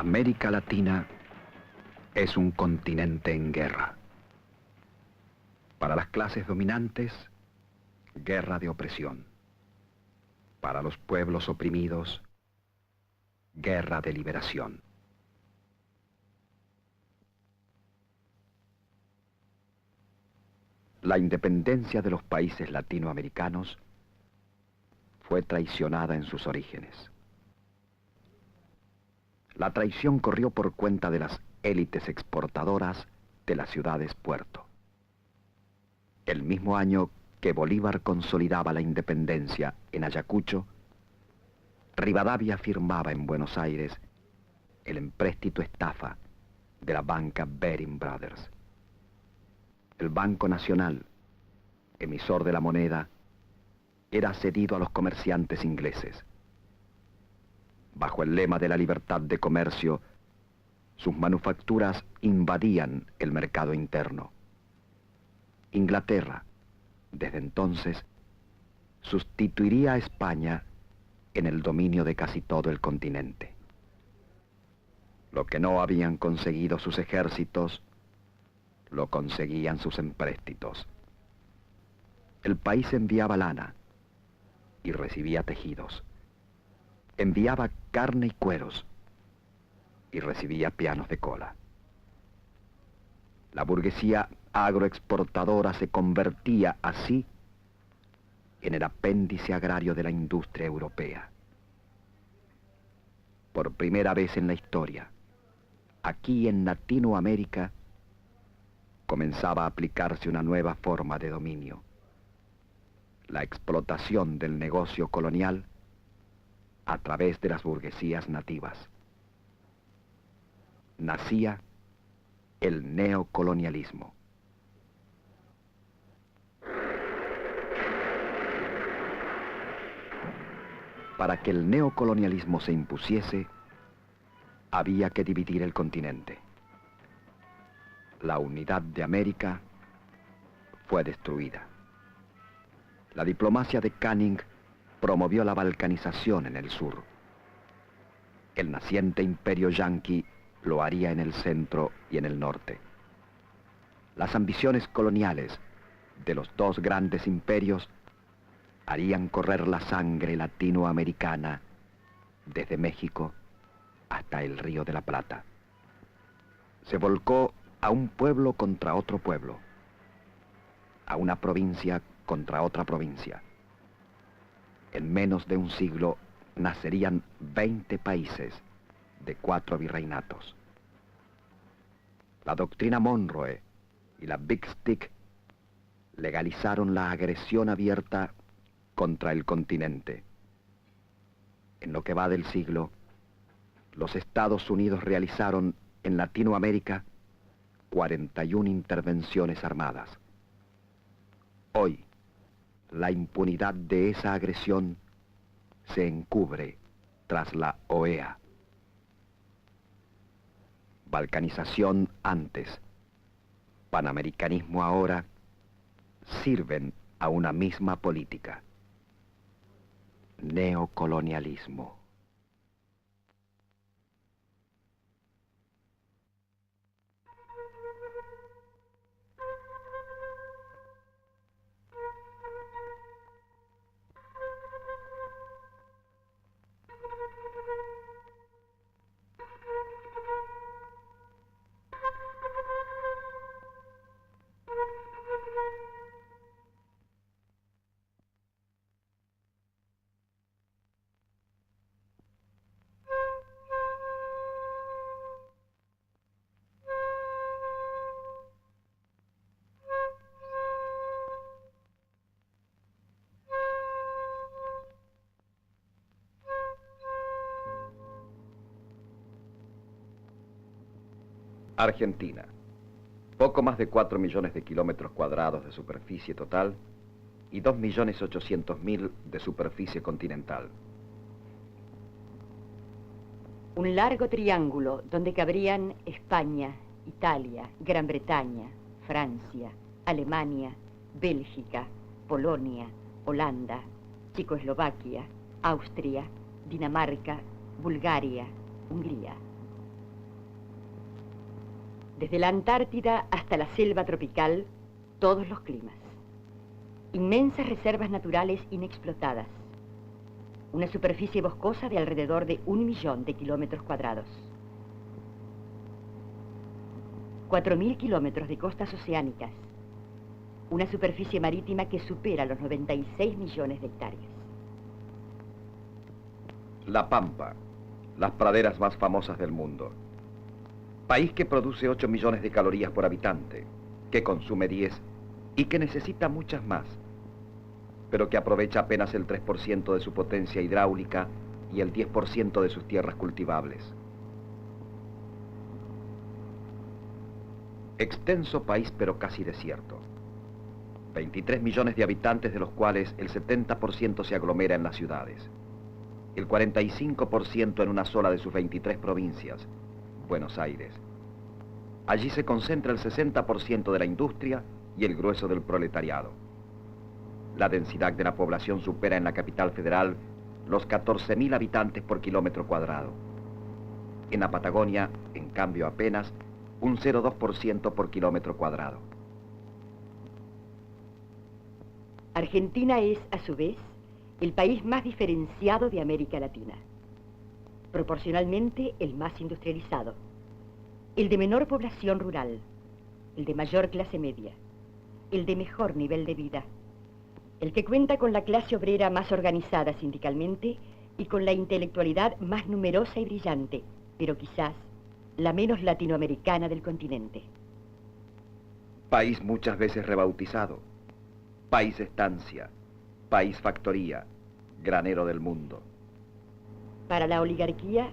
América Latina es un continente en guerra. Para las clases dominantes, guerra de opresión. Para los pueblos oprimidos, guerra de liberación. La independencia de los países latinoamericanos fue traicionada en sus orígenes. La traición corrió por cuenta de las élites exportadoras de las ciudades puerto. El mismo año que Bolívar consolidaba la independencia en Ayacucho, Rivadavia firmaba en Buenos Aires el empréstito estafa de la banca Baring Brothers. El Banco Nacional, emisor de la moneda, era cedido a los comerciantes ingleses. Bajo el lema de la libertad de comercio, sus manufacturas invadían el mercado interno. Inglaterra, desde entonces, sustituiría a España en el dominio de casi todo el continente. Lo que no habían conseguido sus ejércitos, lo conseguían sus empréstitos. El país enviaba lana y recibía tejidos. Enviaba carne y cueros y recibía pianos de cola. La burguesía agroexportadora se convertía así en el apéndice agrario de la industria europea. Por primera vez en la historia, aquí en Latinoamérica, comenzaba a aplicarse una nueva forma de dominio: la explotación del negocio colonial a través de las burguesías nativas. Nacía el neocolonialismo. Para que el neocolonialismo se impusiese, había que dividir el continente. La unidad de América fue destruida. La diplomacia de Canning promovió la balcanización en el sur. El naciente imperio yanqui lo haría en el centro y en el norte. Las ambiciones coloniales de los dos grandes imperios harían correr la sangre latinoamericana desde México hasta el Río de la Plata. Se volcó a un pueblo contra otro pueblo, a una provincia contra otra provincia. En menos de un siglo nacerían 20 países de 4 virreinatos. La doctrina Monroe y la Big Stick legalizaron la agresión abierta contra el continente. En lo que va del siglo, los Estados Unidos realizaron en Latinoamérica 41 intervenciones armadas. Hoy, la impunidad de esa agresión se encubre tras la OEA. Balcanización antes, panamericanismo ahora, sirven a una misma política: neocolonialismo. Argentina. Poco más de 4 millones de kilómetros cuadrados de superficie total y 2.800.000 de superficie continental. Un largo triángulo donde cabrían España, Italia, Gran Bretaña, Francia, Alemania, Bélgica, Polonia, Holanda, Checoslovaquia, Austria, Dinamarca, Bulgaria, Hungría. Desde la Antártida hasta la selva tropical, todos los climas. Inmensas reservas naturales inexplotadas. Una superficie boscosa de alrededor de 1 millón de kilómetros cuadrados. 4.000 kilómetros de costas oceánicas. Una superficie marítima que supera los 96 millones de hectáreas. La Pampa, las praderas más famosas del mundo. País que produce 8 millones de calorías por habitante, que consume 10 y que necesita muchas más, pero que aprovecha apenas el 3% de su potencia hidráulica y el 10% de sus tierras cultivables. Extenso país, pero casi desierto. 23 millones de habitantes, de los cuales el 70% se aglomera en las ciudades. El 45% en una sola de sus 23 provincias, Buenos Aires. Allí se concentra el 60% de la industria y el grueso del proletariado. La densidad de la población supera en la capital federal los 14.000 habitantes por kilómetro cuadrado. En la Patagonia, en cambio, apenas un 0,2% por kilómetro cuadrado. Argentina es, a su vez, el país más diferenciado de América Latina. Proporcionalmente, el más industrializado. El de menor población rural. El de mayor clase media. El de mejor nivel de vida. El que cuenta con la clase obrera más organizada sindicalmente y con la intelectualidad más numerosa y brillante, pero quizás la menos latinoamericana del continente. País muchas veces rebautizado. País estancia, país factoría, granero del mundo. Para la oligarquía,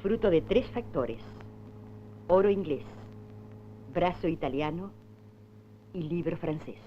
fruto de 3 factores: oro inglés, brazo italiano y libro francés.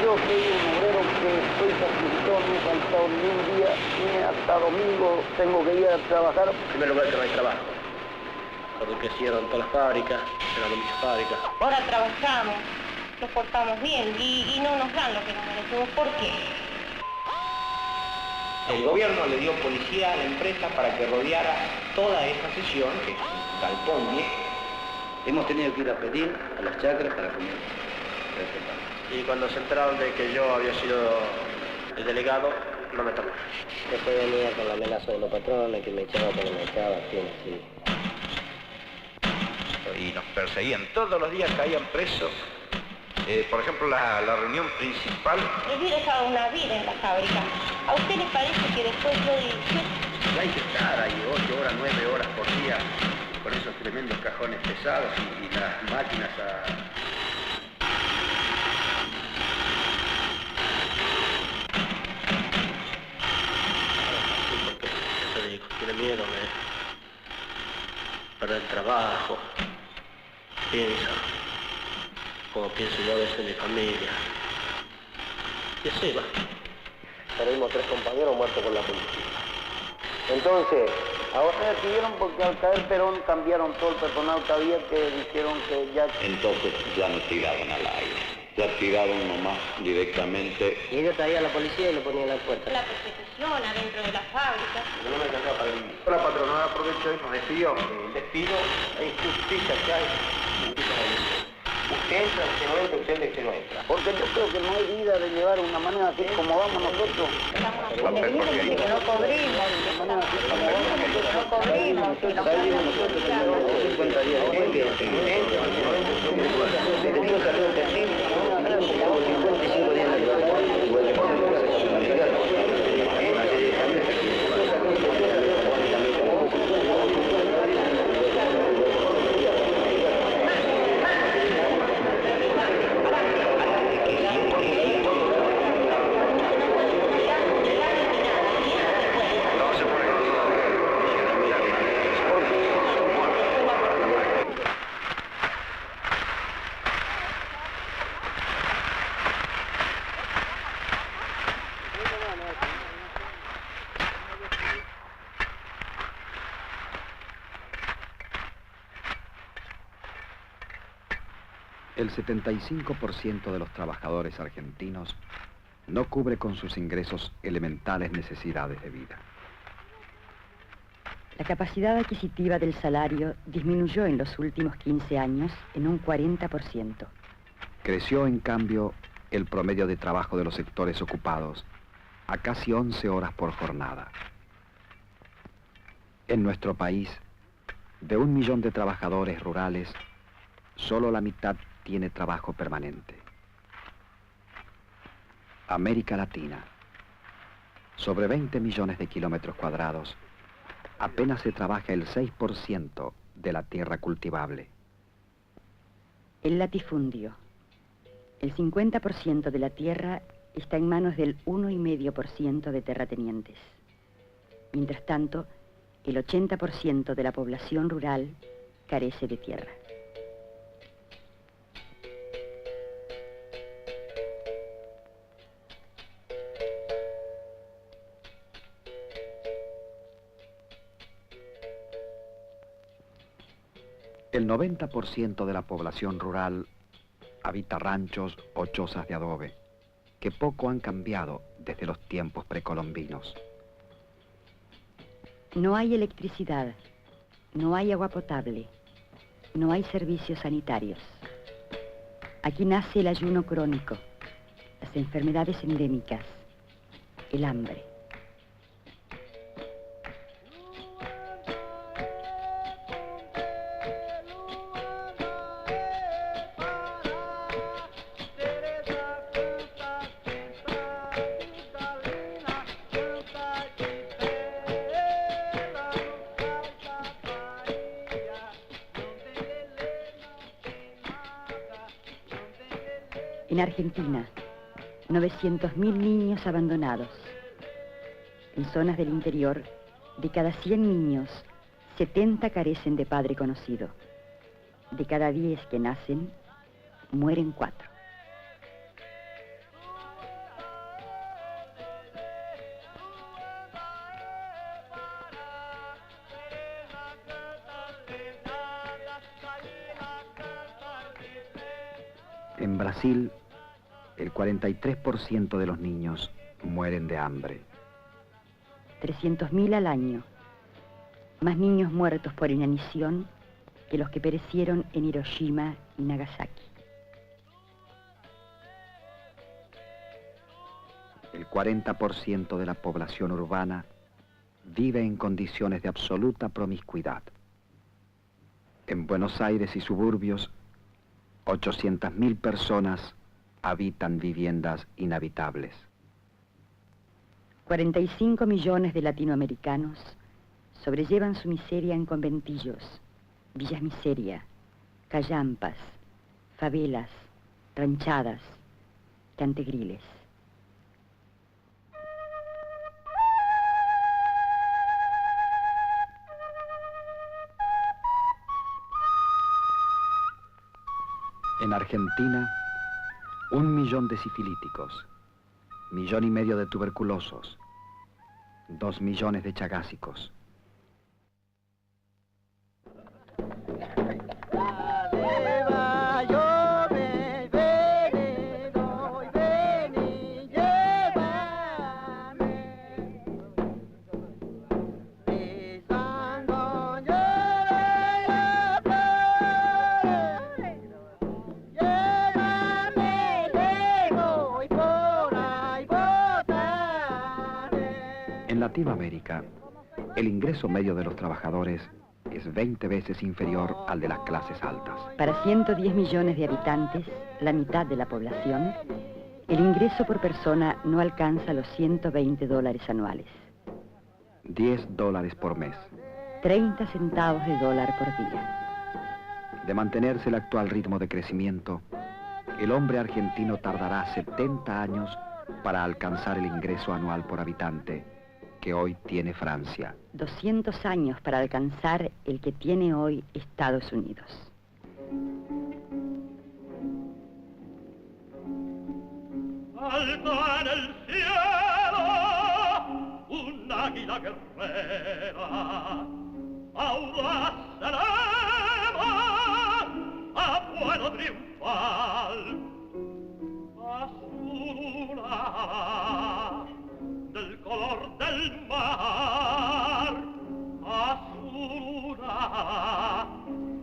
Yo soy un obrero que estoy sacrificado, no he faltado ni un día, ni hasta domingo tengo que ir a trabajar. En primer lugar que no hay trabajo, porque cierran todas las fábricas, cierran muchas fábricas. Ahora trabajamos, nos portamos bien y no nos dan lo que nos merecemos. ¿Por qué? El gobierno le dio policía a la empresa para que rodeara toda esa sesión, que es un galpón viejo. Hemos tenido que ir a pedir a las chacras para comer. Y cuando se enteraron de que yo había sido el delegado, no me tomaron. Después venía con la amenaza de los patrones, que me echaba porque me echaba, así. Y nos perseguían. Todos los días caían presos. Por ejemplo, la reunión principal. Les he dejado una vida en la fábrica. ¿A usted les parece que después yo Y hay que estar ahí 8 horas, 9 horas por día, con esos tremendos cajones pesados y las máquinas a... Tiene miedo, perder el trabajo, piensa, como pienso yo a veces en mi familia. Y así va. Perdimos 3 compañeros muertos por la policía. Entonces, ahora decidieron porque al caer Perón cambiaron todo el personal que había, que dijeron que ya... Entonces ya no tiraban al aire, ya tiraban nomás directamente. Y ellos traían a la policía y lo ponían en la puerta. la persecución adentro de la fábrica? No me alcanzaba para vivir. La patronal aprovechó y nos despidió. El despido, la injusticia que hay. Usted entra, usted no entra, usted entra, no entra. Porque yo creo que no hay vida de llevar una manera así como vamos nosotros. No cobremos, que no cobremos, que no cobremos. 50 días de que detenidos a todo testigo, 55 días de libertad, igual que por El 75% de los trabajadores argentinos no cubre con sus ingresos elementales necesidades de vida. La capacidad adquisitiva del salario disminuyó en los últimos 15 años en un 40%. Creció, en cambio, el promedio de trabajo de los sectores ocupados a casi 11 horas por jornada. En nuestro país, de 1 millón de trabajadores rurales, solo la mitad tiene trabajo permanente. América Latina, sobre 20 millones de kilómetros cuadrados, apenas se trabaja el 6% de la tierra cultivable. El latifundio. El 50% de la tierra está en manos del 1,5% de terratenientes. Mientras tanto, el 80% de la población rural carece de tierra. El 90% de la población rural habita ranchos o chozas de adobe, que poco han cambiado desde los tiempos precolombinos. No hay electricidad, no hay agua potable, no hay servicios sanitarios. Aquí nace el ayuno crónico, las enfermedades endémicas, el hambre. En Argentina, 900.000 niños abandonados. En zonas del interior, de cada 100 niños, 70 carecen de padre conocido. De cada 10 que nacen, mueren 4. En Brasil, el 43% de los niños mueren de hambre. 300.000 al año. Más niños muertos por inanición que los que perecieron en Hiroshima y Nagasaki. El 40% de la población urbana vive en condiciones de absoluta promiscuidad. En Buenos Aires y suburbios, 800.000 personas habitan viviendas inhabitables. 45 millones de latinoamericanos sobrellevan su miseria en conventillos, villas miseria, callampas, favelas, ranchadas, cantegriles. En Argentina, 1 millón de sifilíticos, 1,5 millones de tuberculosos, 2 millones de chagásicos. En Latinoamérica, el ingreso medio de los trabajadores es 20 veces inferior al de las clases altas. Para 110 millones de habitantes, la mitad de la población, el ingreso por persona no alcanza los $120 anuales. $10 por mes. 30 centavos de dólar por día. De mantenerse el actual ritmo de crecimiento, el hombre argentino tardará 70 años para alcanzar el ingreso anual por habitante que hoy tiene Francia. 200 años para alcanzar el que tiene hoy Estados Unidos. Alto en el cielo, un águila guerrera, audaz eleva a vuelo triunfal. igual. Azul del color del mar, azul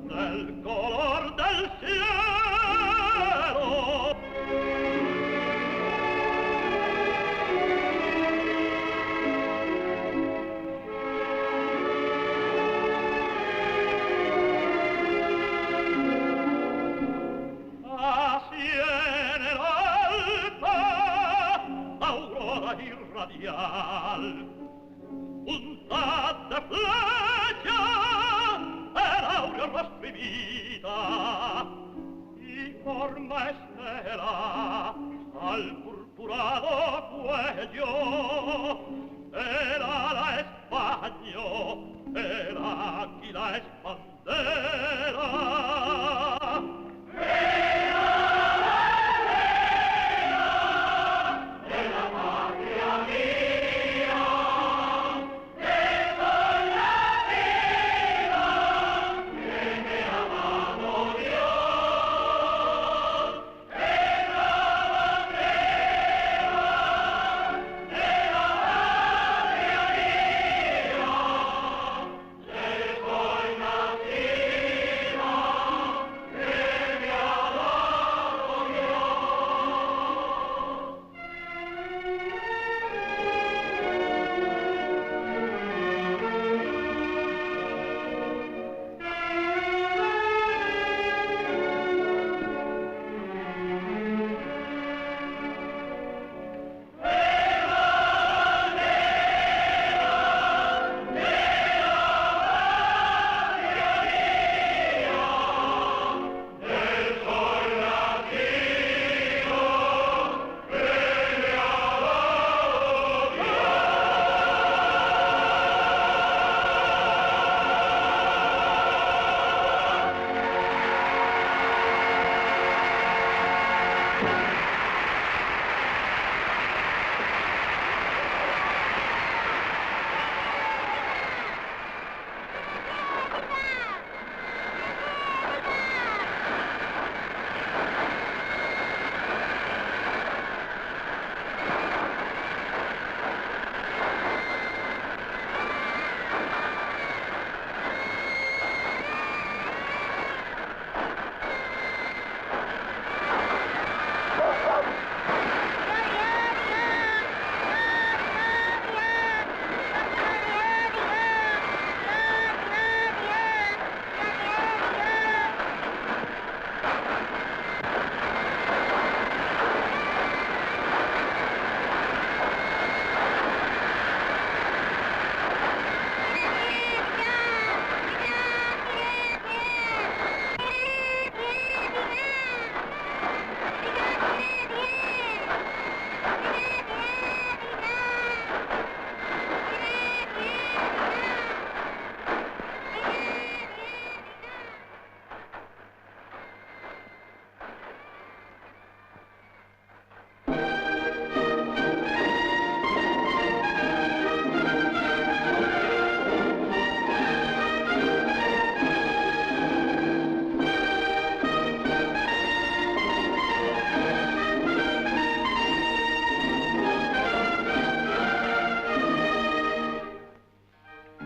del color del cielo. Punta de flecha, el áureo rostro y vida, y forma estela al purpurado cuello, era la España, era aquí la bandera.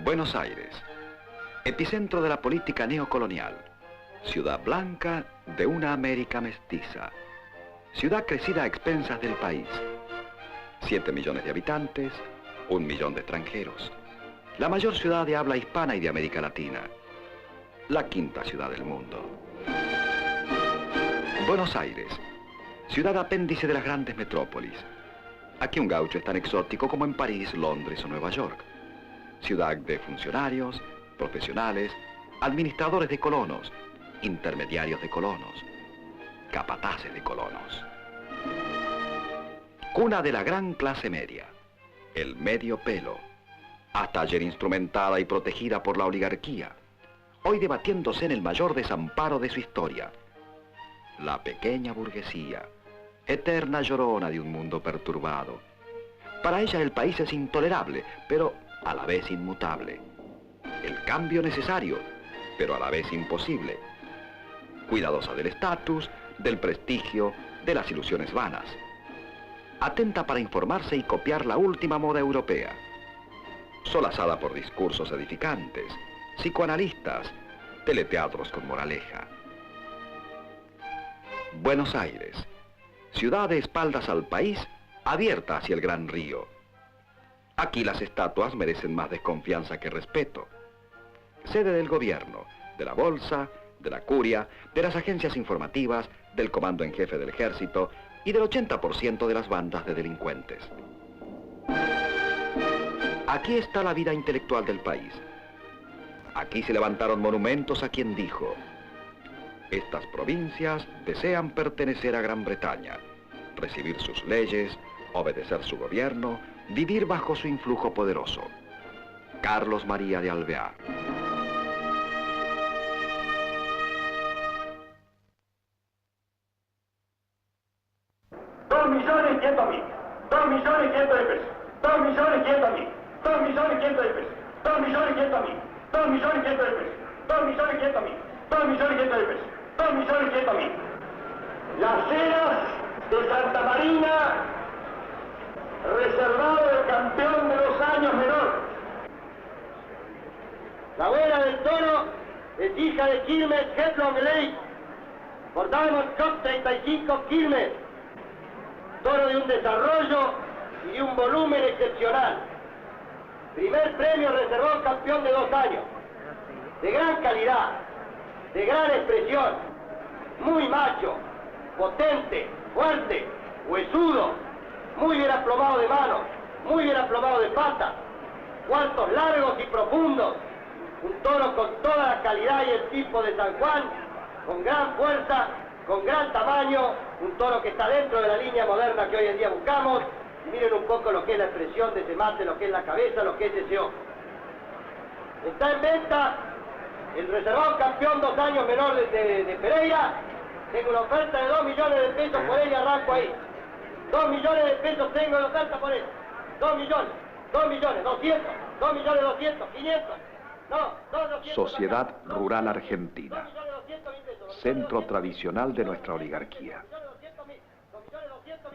Buenos Aires, epicentro de la política neocolonial, ciudad blanca de una América mestiza, ciudad crecida a expensas del país, 7 millones de habitantes, 1 millón de extranjeros, la mayor ciudad de habla hispana y de América Latina, la 5ª ciudad del mundo. Buenos Aires, ciudad apéndice de las grandes metrópolis. Aquí un gaucho es tan exótico como en París, Londres o Nueva York. Ciudad de funcionarios, profesionales, administradores de colonos, intermediarios de colonos, capataces de colonos. Cuna de la gran clase media, el medio pelo, hasta ayer instrumentada y protegida por la oligarquía, hoy debatiéndose en el mayor desamparo de su historia. La pequeña burguesía, eterna llorona de un mundo perturbado. Para ella el país es intolerable, pero a la vez inmutable. El cambio necesario, pero a la vez imposible. Cuidadosa del estatus, del prestigio, de las ilusiones vanas. Atenta para informarse y copiar la última moda europea. Solazada por discursos edificantes, psicoanalistas, teleteatros con moraleja. Buenos Aires, ciudad de espaldas al país, abierta hacia el gran río. Aquí las estatuas merecen más desconfianza que respeto. Sede del gobierno, de la bolsa, de la curia, de las agencias informativas, del comando en jefe del ejército y del 80% de las bandas de delincuentes. Aquí está la vida intelectual del país. Aquí se levantaron monumentos a quien dijo: estas provincias desean pertenecer a Gran Bretaña, recibir sus leyes, obedecer su gobierno, vivir bajo su influjo poderoso. Carlos María de Alvear. 2.100.000, 2.100.000 pesos, 2.100.000, 2.100.000 pesos, 2.100.000, 2.100.000 pesos, 2.100.000, 2.100.000 pesos, 2.100.000. Las Heras de Santa Marina, reservado el campeón de los años menores. La abuela del toro es hija de Quilmes Headlong Lake, por Diamond Cup 35 Quilmes. Toro de un desarrollo y de un volumen excepcional. Primer premio reservado campeón de 2 años. De gran calidad, de gran expresión, muy macho, potente, fuerte, huesudo, muy bien aplomado de manos, muy bien aplomado de patas, cuartos largos y profundos. Un toro con toda la calidad y el tipo de San Juan, con gran fuerza, con gran tamaño, un toro que está dentro de la línea moderna que hoy en día buscamos. Y miren un poco lo que es la expresión de ese mate, lo que es la cabeza, lo que es ese ojo. Está en venta el reservado campeón 2 años menor de Pereira. Tengo una oferta de 2 millones de pesos por él y arranco ahí. 2 millones de pesos tengo en oferta por él. 2 millones, 200, 2 millones 200, 500. Sociedad Rural Argentina, centro tradicional de nuestra oligarquía.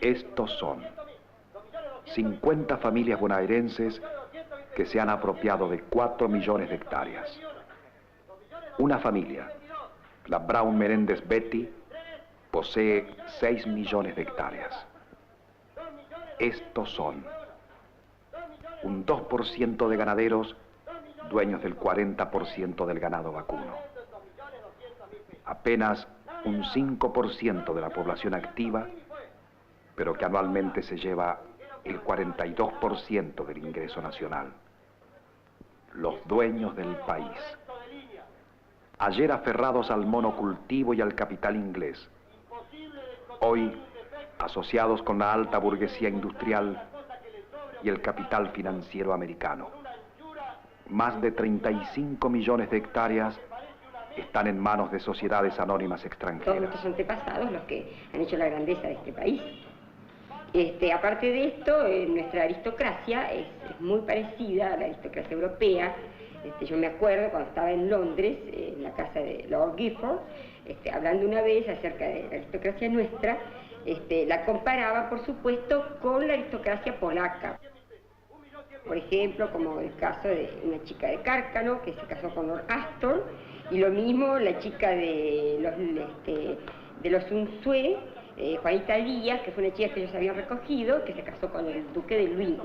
Estos son 50 familias bonaerenses que se han apropiado de 4 millones de hectáreas. Una familia, la Brown Menéndez Betty, posee 6 millones de hectáreas. Estos son un 2% de ganaderos dueños del 40% del ganado vacuno. Apenas un 5% de la población activa, pero que anualmente se lleva el 42% del ingreso nacional. Los dueños del país. Ayer aferrados al monocultivo y al capital inglés. Hoy asociados con la alta burguesía industrial y el capital financiero americano. Más de 35 millones de hectáreas están en manos de sociedades anónimas extranjeras. Todos nuestros antepasados, los que han hecho la grandeza de este país. Aparte de esto, nuestra aristocracia es muy parecida a la aristocracia europea. Yo me acuerdo cuando estaba en Londres, en la casa de Lord Gifford, hablando una vez acerca de la aristocracia nuestra, la comparaba, por supuesto, con la aristocracia polaca. Por ejemplo, como el caso de una chica de Cárcano, que se casó con Lord Astor, y lo mismo la chica de los Unzué, Juanita Díaz, que fue una chica que ellos habían recogido, que se casó con el duque de Luis.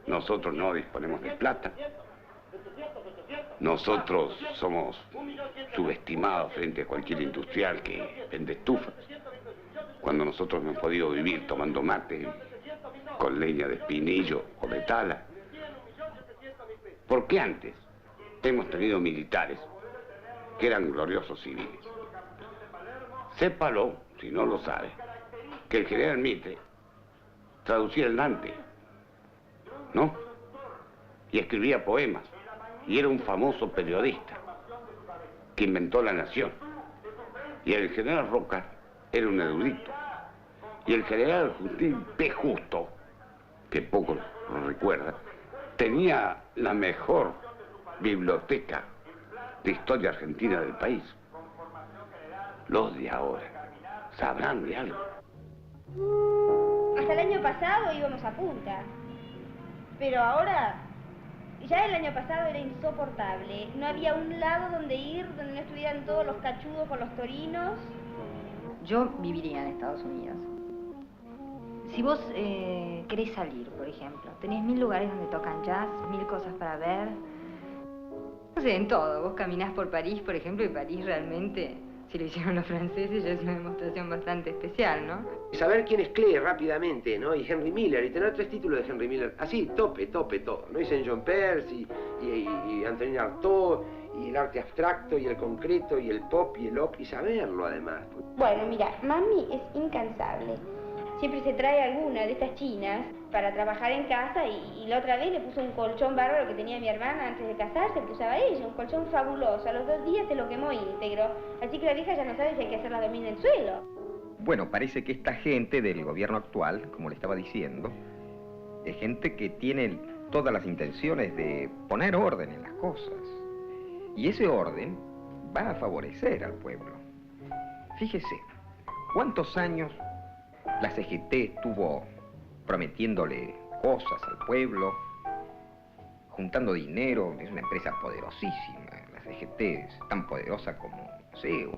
Nosotros no disponemos de plata. Nosotros somos subestimados frente a cualquier industrial que vende estufas. Cuando nosotros hemos podido vivir tomando mate con leña de espinillo o de tala. Porque antes hemos tenido militares que eran gloriosos civiles. Sépalo, si no lo sabe, que el general Mitre traducía el Dante, ¿no? Y escribía poemas, y era un famoso periodista que inventó La Nación. Y el general Roca era un erudito. Y el general Justín P. Justo, que poco lo recuerda, tenía la mejor biblioteca de historia argentina del país. Los de ahora Sabrán de algo. Hasta el año pasado íbamos a Punta. Pero ahora, ya el año pasado era insoportable. No había un lado donde ir, donde no estuvieran todos los cachudos con los torinos. Yo viviría en Estados Unidos. Si vos querés salir, por ejemplo, tenés 1000 lugares donde tocan jazz, 1000 cosas para ver. No sé, en todo. Vos caminás por París, por ejemplo, y París realmente, si lo hicieron los franceses, ya es una demostración bastante especial, ¿no? Saber quién es Klee rápidamente, ¿no? Y Henry Miller, y tener 3 títulos de Henry Miller, así, tope todo, ¿no? Y Saint John Perse, y Antonin Artaud, y el arte abstracto, y el concreto, y el pop, y el op, y saberlo además. Bueno, mira, mami es incansable. Siempre se trae alguna de estas chinas para trabajar en casa y la otra vez le puso un colchón bárbaro que tenía mi hermana antes de casarse, que usaba ella, un colchón fabuloso. A los 2 días se lo quemó íntegro. Así que la vieja ya no sabe si hay que hacerla dormir en el suelo. Bueno, parece que esta gente del gobierno actual, como le estaba diciendo, es gente que tiene todas las intenciones de poner orden en las cosas. Y ese orden va a favorecer al pueblo. Fíjese, ¿cuántos años la CGT estuvo prometiéndole cosas al pueblo, juntando dinero? Es una empresa poderosísima. La CGT es tan poderosa como, no sé,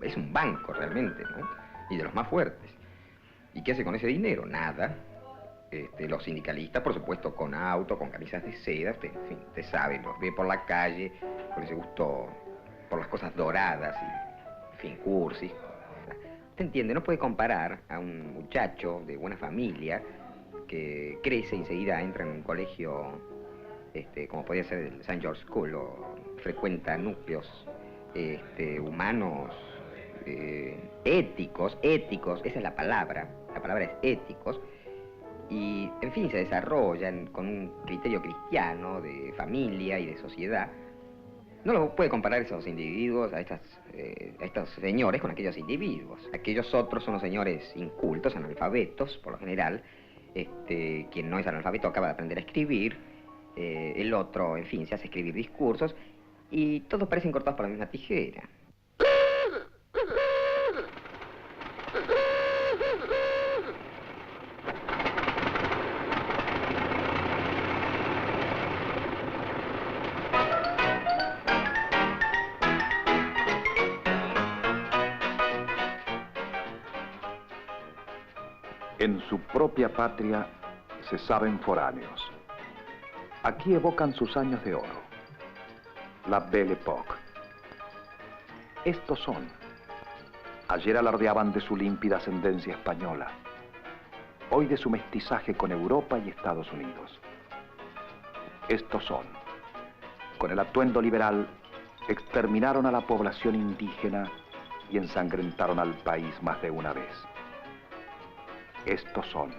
es un banco realmente, ¿no? Y de los más fuertes. ¿Y qué hace con ese dinero? Nada. Los sindicalistas, por supuesto, con auto, con camisas de seda, usted, en fin, usted sabe, los ve por la calle con ese gusto por las cosas doradas y, en fin, cursis. ¿Usted entiende? No puede comparar a un muchacho de buena familia que crece y enseguida entra en un colegio, como podría ser el St. George School, o frecuenta núcleos humanos éticos, esa es la palabra es éticos, y en fin se desarrollan con un criterio cristiano de familia y de sociedad. No lo puede comparar esos individuos, a estos señores con aquellos individuos. Aquellos otros son los señores incultos, analfabetos, por lo general. Quien no es analfabeto acaba de aprender a escribir. El otro, en fin, se hace escribir discursos. Y todos parecen cortados por la misma tijera. En su propia patria se saben foráneos. Aquí evocan sus años de oro, la Belle Époque. Estos son. Ayer alardeaban de su límpida ascendencia española, hoy de su mestizaje con Europa y Estados Unidos. Estos son. Con el atuendo liberal, exterminaron a la población indígena y ensangrentaron al país más de una vez. Estos son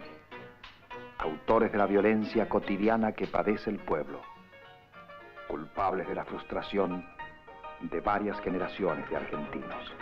autores de la violencia cotidiana que padece el pueblo, culpables de la frustración de varias generaciones de argentinos.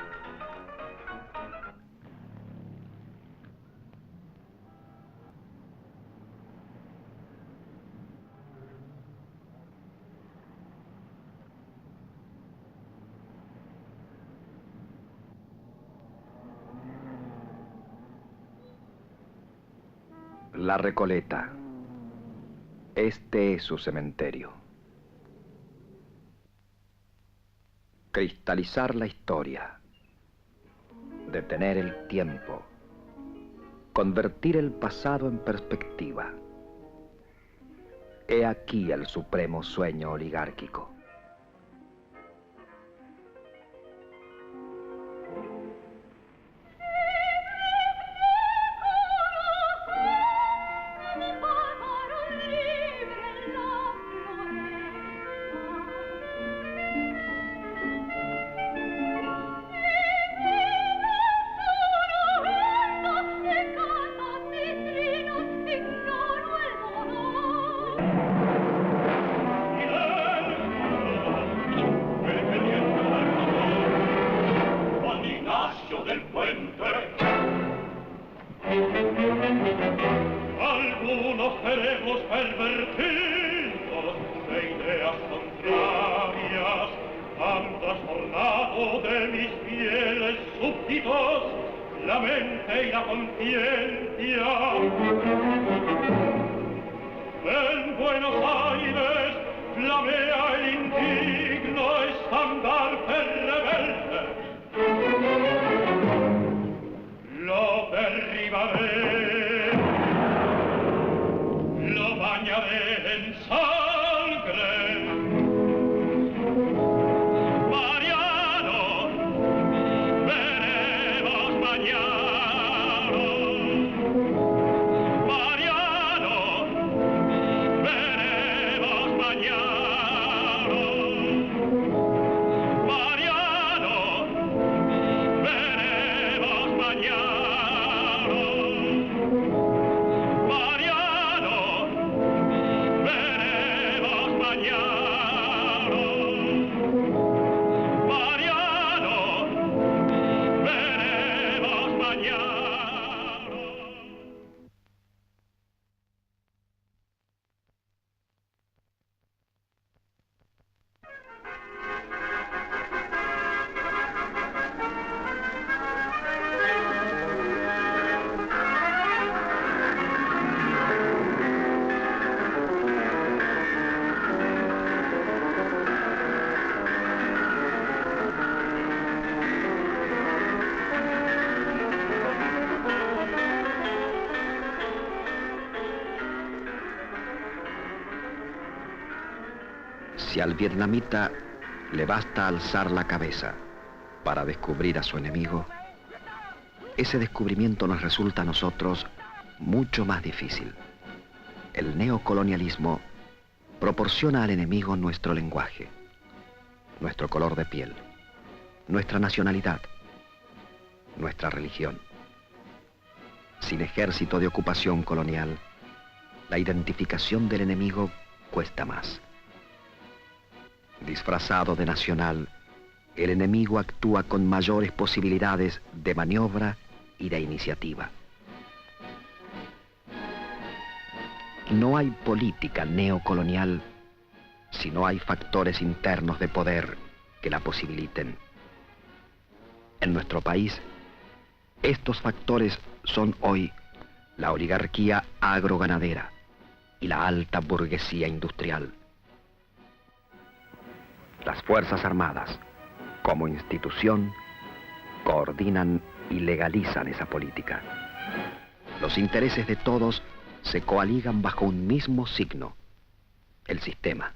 La Recoleta. Este es su cementerio. Cristalizar la historia. Detener el tiempo. Convertir el pasado en perspectiva. He aquí el supremo sueño oligárquico. Algunos seremos pervertidos de ideas contrarias, han trastornado de mis fieles súbditos la mente y la conciencia. En Buenos Aires flamea el indigno estandarte rebelde. Lo derribaré, lo bañaré en sangre. Mariano, veremos mañana. Mariano, veremos mañana. Mariano, veremos mañana. Si al vietnamita le basta alzar la cabeza para descubrir a su enemigo, ese descubrimiento nos resulta a nosotros mucho más difícil. El neocolonialismo proporciona al enemigo nuestro lenguaje, nuestro color de piel, nuestra nacionalidad, nuestra religión. Sin ejército de ocupación colonial, la identificación del enemigo cuesta más. Disfrazado de nacional, el enemigo actúa con mayores posibilidades de maniobra y de iniciativa. No hay política neocolonial si no hay factores internos de poder que la posibiliten. En nuestro país, estos factores son hoy la oligarquía agroganadera y la alta burguesía industrial. Las Fuerzas Armadas, como institución, coordinan y legalizan esa política. Los intereses de todos se coaligan bajo un mismo signo, el sistema.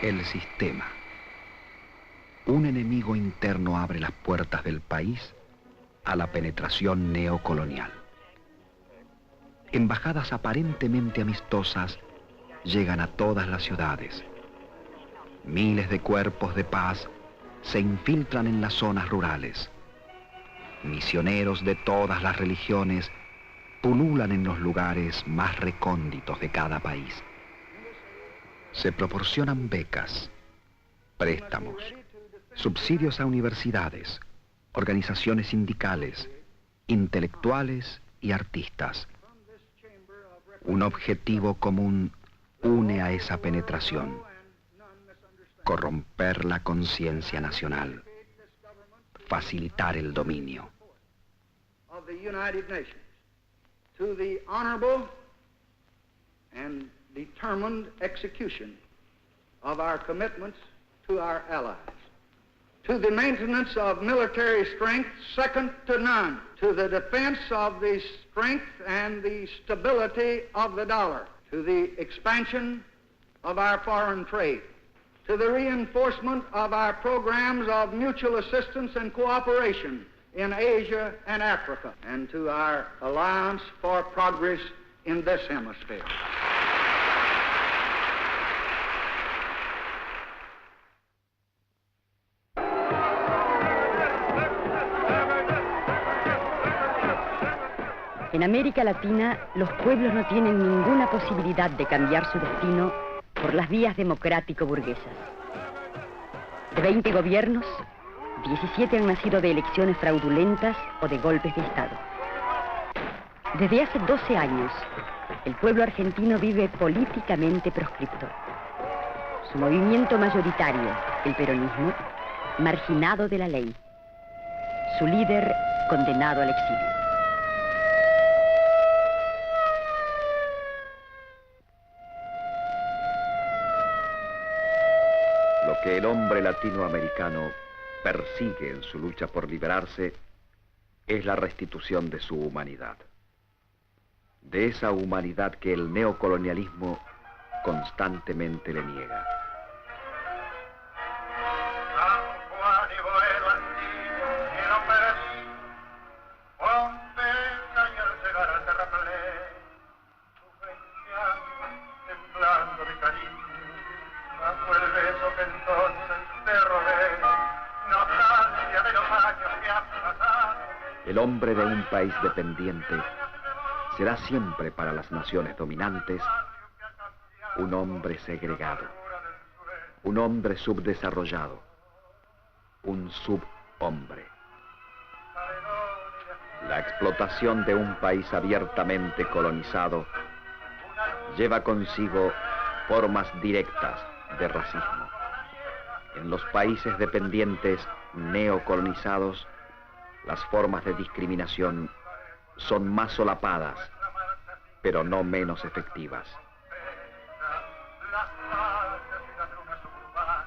El sistema. Un enemigo interno abre las puertas del país a la penetración neocolonial. Embajadas aparentemente amistosas llegan a todas las ciudades. Miles de cuerpos de paz se infiltran en las zonas rurales. Misioneros de todas las religiones pululan en los lugares más recónditos de cada país. Se proporcionan becas, préstamos, subsidios a universidades, organizaciones sindicales, intelectuales y artistas. Un objetivo común une a esa penetración: corromper la conciencia nacional, facilitar el dominio. Of the United Nations, to the honorable and determined execution of our commitments to our allies, to the maintenance of military strength second to none, to the defense of the strength and the stability of the dollar, to the expansion of our foreign trade, to the reinforcement of our programs of mutual assistance and cooperation in Asia and Africa, and to our alliance for progress in this hemisphere. En América Latina, los pueblos no tienen ninguna posibilidad de cambiar su destino por las vías democrático-burguesas. De 20 gobiernos, 17 han nacido de elecciones fraudulentas o de golpes de Estado. Desde hace 12 años, el pueblo argentino vive políticamente proscripto. Su movimiento mayoritario, el peronismo, marginado de la ley. Su líder, condenado al exilio. Lo que el hombre latinoamericano persigue en su lucha por liberarse es la restitución de su humanidad. De esa humanidad que el neocolonialismo constantemente le niega. El hombre de un país dependiente será siempre para las naciones dominantes un hombre segregado, un hombre subdesarrollado, un subhombre. La explotación de un país abiertamente colonizado lleva consigo formas directas de racismo. En los países dependientes neocolonizados, las formas de discriminación son más solapadas, pero no menos efectivas.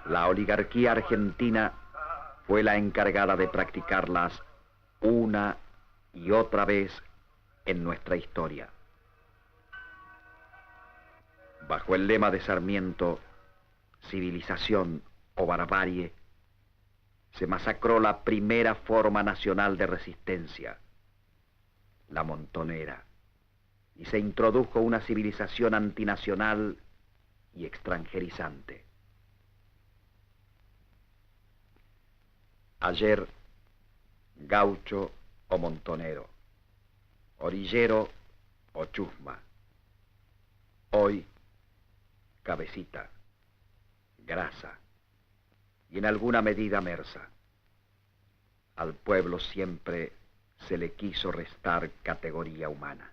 La oligarquía argentina fue la encargada de practicarlas una y otra vez en nuestra historia. Bajo el lema de Sarmiento, civilización o barbarie, se masacró la primera forma nacional de resistencia, la montonera, y se introdujo una civilización antinacional y extranjerizante. Ayer, gaucho o montonero, orillero o chusma. Hoy, cabecita, grasa y en alguna medida mersa. Al pueblo siempre se le quiso restar categoría humana.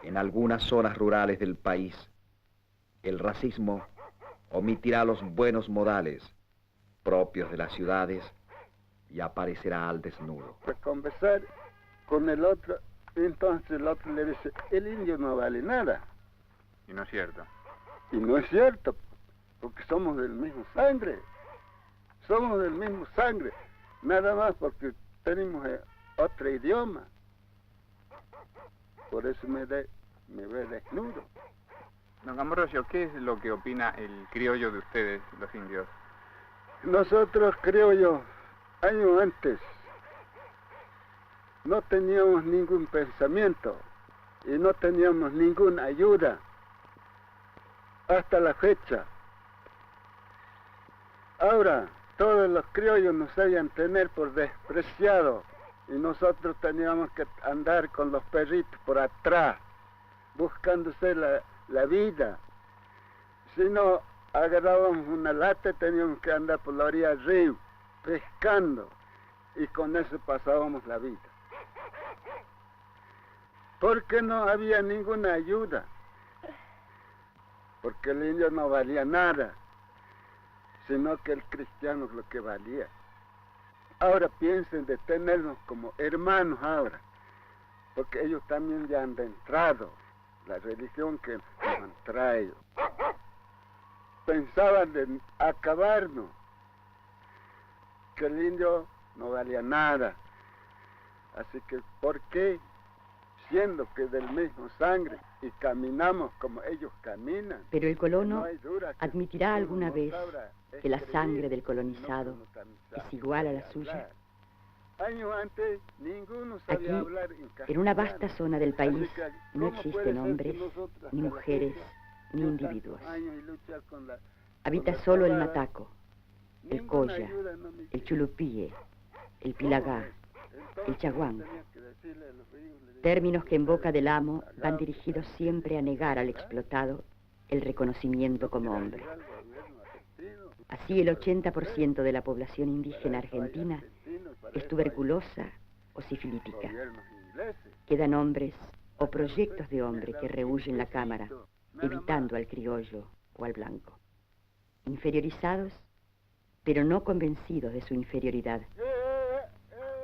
En algunas zonas rurales del país, el racismo omitirá los buenos modales propios de las ciudades y aparecerá al desnudo. Para conversar con el otro, entonces el otro le dice, el indio no vale nada. Y no es cierto. Y no es cierto, porque somos del mismo sangre. Somos del mismo sangre, nada más porque tenemos otro idioma. Por eso me ve desnudo. Don Ambrosio, ¿qué es lo que opina el criollo de ustedes, los indios? Nosotros, criollos, años antes, no teníamos ningún pensamiento y no teníamos ninguna ayuda hasta la fecha. Ahora, todos los criollos nos sabían tener por despreciados y nosotros teníamos que andar con los perritos por atrás, buscándose la vida. Si no agarrábamos una lata, teníamos que andar por la orilla del río, pescando, y con eso pasábamos la vida. Porque no había ninguna ayuda, porque el indio no valía nada, sino que el cristiano es lo que valía. Ahora piensen de tenernos como hermanos ahora, porque ellos también ya han entrado la religión que nos han traído. Pensaban de acabarnos, que el indio no valía nada. Así que, ¿por qué? Siendo que del mismo sangre y caminamos como ellos caminan. Pero el colono no hay duda que admitirá alguna vez sabrá que la escribir, sangre del colonizado no es igual a la suya. Años antes ninguno Aquí, sabía hablar en una vasta zona del país, Así que, no ¿cómo puede existen ser que hombres, nosotros, ni hasta la mujeres, fecha, ni yo individuos. tantos años y luchar con la Habita solo el tabara, mataco, el ninguna colla, ayuda no me el hicieron. chulupíe, el pilagá, Entonces, el chaguán. tenía que decirle a los hijos, le Términos que en boca del amo van dirigidos siempre a negar al explotado el reconocimiento como hombre. Así el 80% de la población indígena argentina es tuberculosa o sifilítica. Quedan hombres o proyectos de hombre que rehuyen la cámara, evitando al criollo o al blanco. Inferiorizados, pero no convencidos de su inferioridad.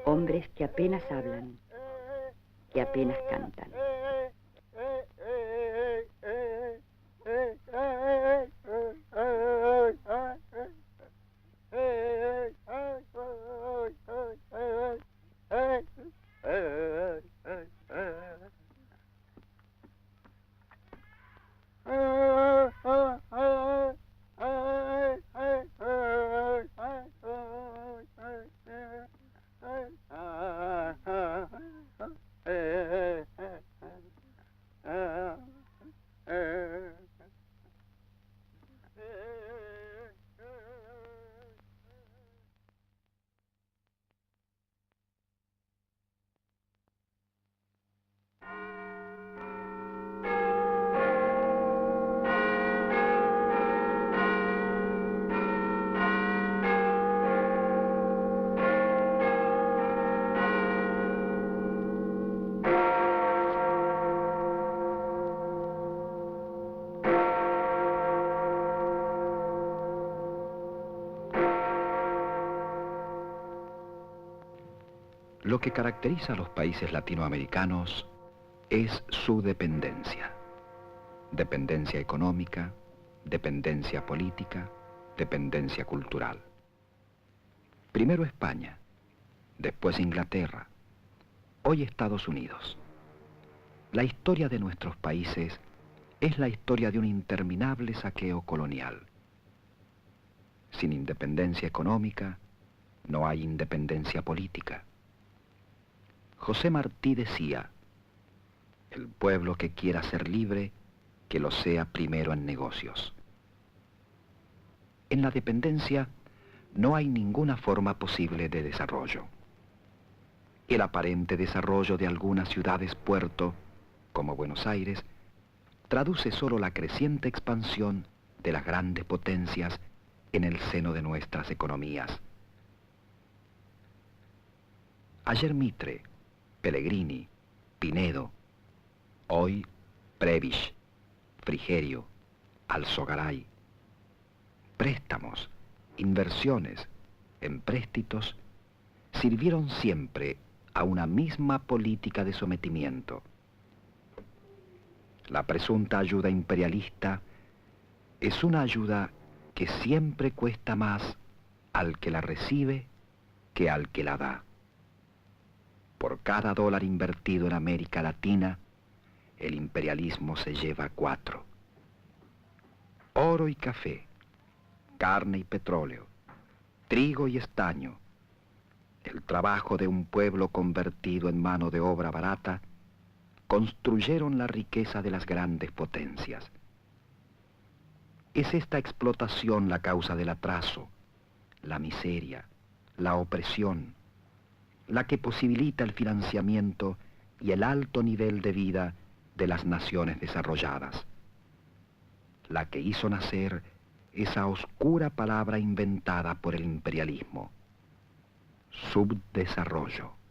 Hombres que apenas hablan, que apenas cantan. Lo que caracteriza a los países latinoamericanos es su dependencia. Dependencia económica, dependencia política, dependencia cultural. Primero España, después Inglaterra, hoy Estados Unidos. La historia de nuestros países es la historia de un interminable saqueo colonial. Sin independencia económica, no hay independencia política. José Martí decía, el pueblo que quiera ser libre, que lo sea primero en negocios. En la dependencia no hay ninguna forma posible de desarrollo. El aparente desarrollo de algunas ciudades-puerto, como Buenos Aires, traduce solo la creciente expansión de las grandes potencias en el seno de nuestras economías. Ayer Mitre, Pellegrini, Pinedo, hoy Prebisch, Frigerio, Alzogaray. Préstamos, inversiones, empréstitos, sirvieron siempre a una misma política de sometimiento. La presunta ayuda imperialista es una ayuda que siempre cuesta más al que la recibe que al que la da. Por cada dólar invertido en América Latina, el imperialismo se lleva 4. Oro y café, carne y petróleo, trigo y estaño, el trabajo de un pueblo convertido en mano de obra barata, construyeron la riqueza de las grandes potencias. Es esta explotación la causa del atraso, la miseria, la opresión, la que posibilita el financiamiento y el alto nivel de vida de las naciones desarrolladas, la que hizo nacer esa oscura palabra inventada por el imperialismo, subdesarrollo.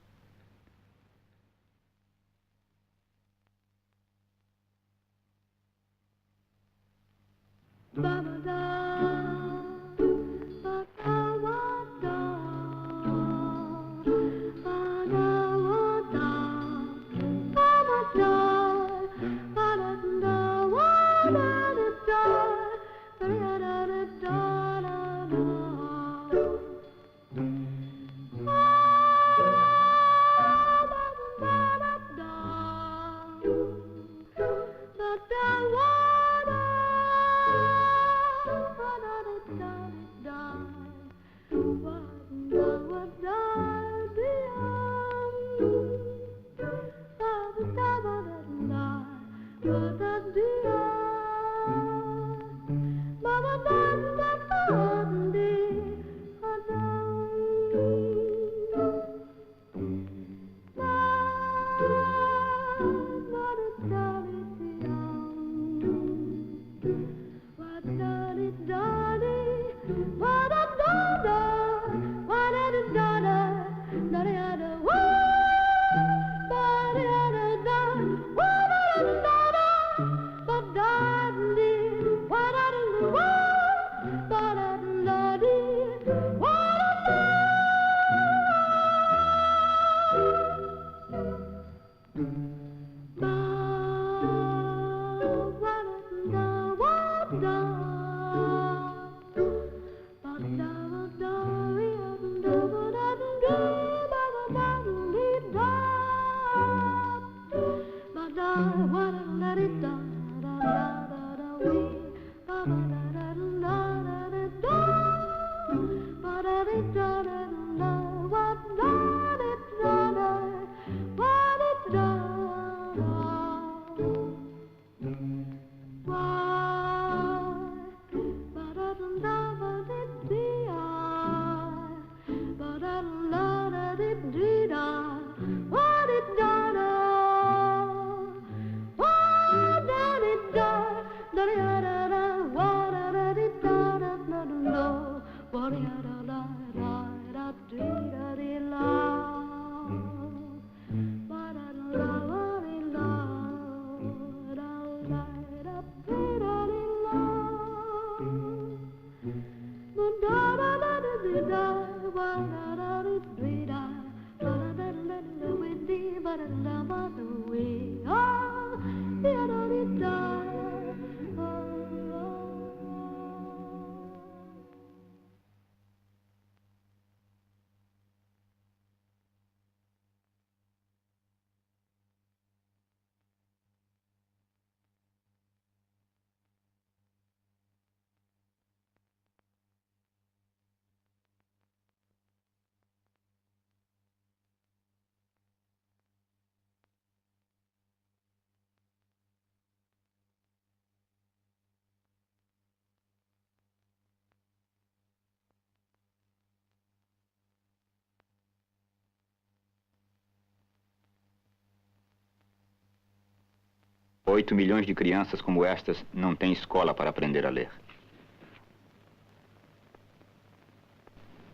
Oito milhões de crianças como estas não têm escola para aprender a ler.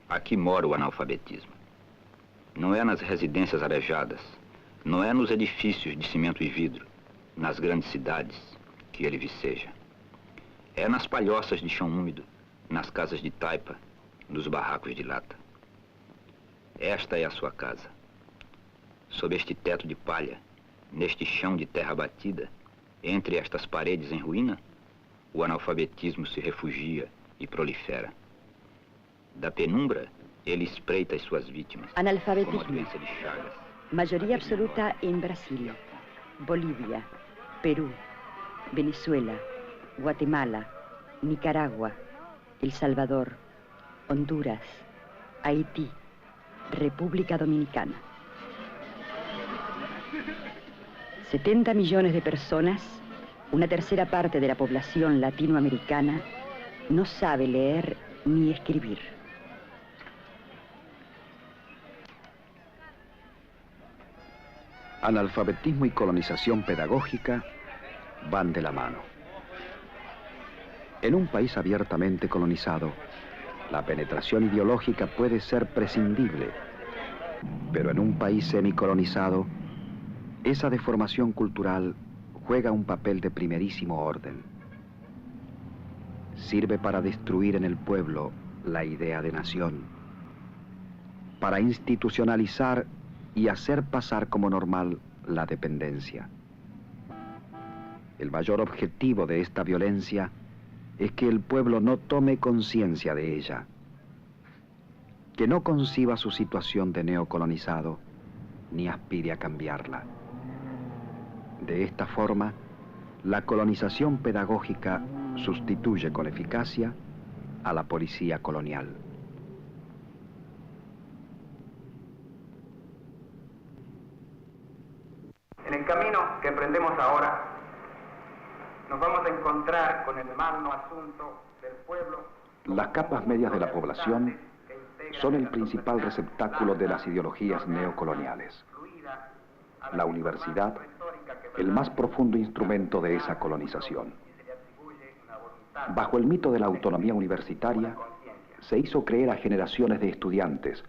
Aqui mora o analfabetismo. Não é nas residências arejadas, não é nos edifícios de cimento e vidro, nas grandes cidades que ele viceja. É nas palhoças de chão úmido, nas casas de taipa, nos barracos de lata. Esta é a sua casa. Sob este teto de palha, neste chão de terra batida, entre estas paredes em ruína, o analfabetismo se refugia e prolifera. Da penumbra, ele espreita as suas vítimas. Analfabetismo. Como a doença de Chagas. Mayoría absoluta en Brasil, Bolivia, Perú, Venezuela, Guatemala, Nicaragua, El Salvador, Honduras, Haití, República Dominicana. 70 millones de personas, una tercera parte de la población latinoamericana, no sabe leer ni escribir. Analfabetismo y colonización pedagógica van de la mano. En un país abiertamente colonizado, la penetración ideológica puede ser prescindible, pero en un país semicolonizado, esa deformación cultural juega un papel de primerísimo orden. Sirve para destruir en el pueblo la idea de nación, para institucionalizar y hacer pasar como normal la dependencia. El mayor objetivo de esta violencia es que el pueblo no tome conciencia de ella, que no conciba su situación de neocolonizado, ni aspire a cambiarla. De esta forma, la colonización pedagógica sustituye con eficacia a la policía colonial. En el camino que emprendemos ahora, nos vamos a encontrar con el magno asunto del pueblo. Las capas medias de la población son el principal receptáculo de las ideologías neocoloniales. La universidad, el más profundo instrumento de esa colonización. Bajo el mito de la autonomía universitaria, se hizo creer a generaciones de estudiantes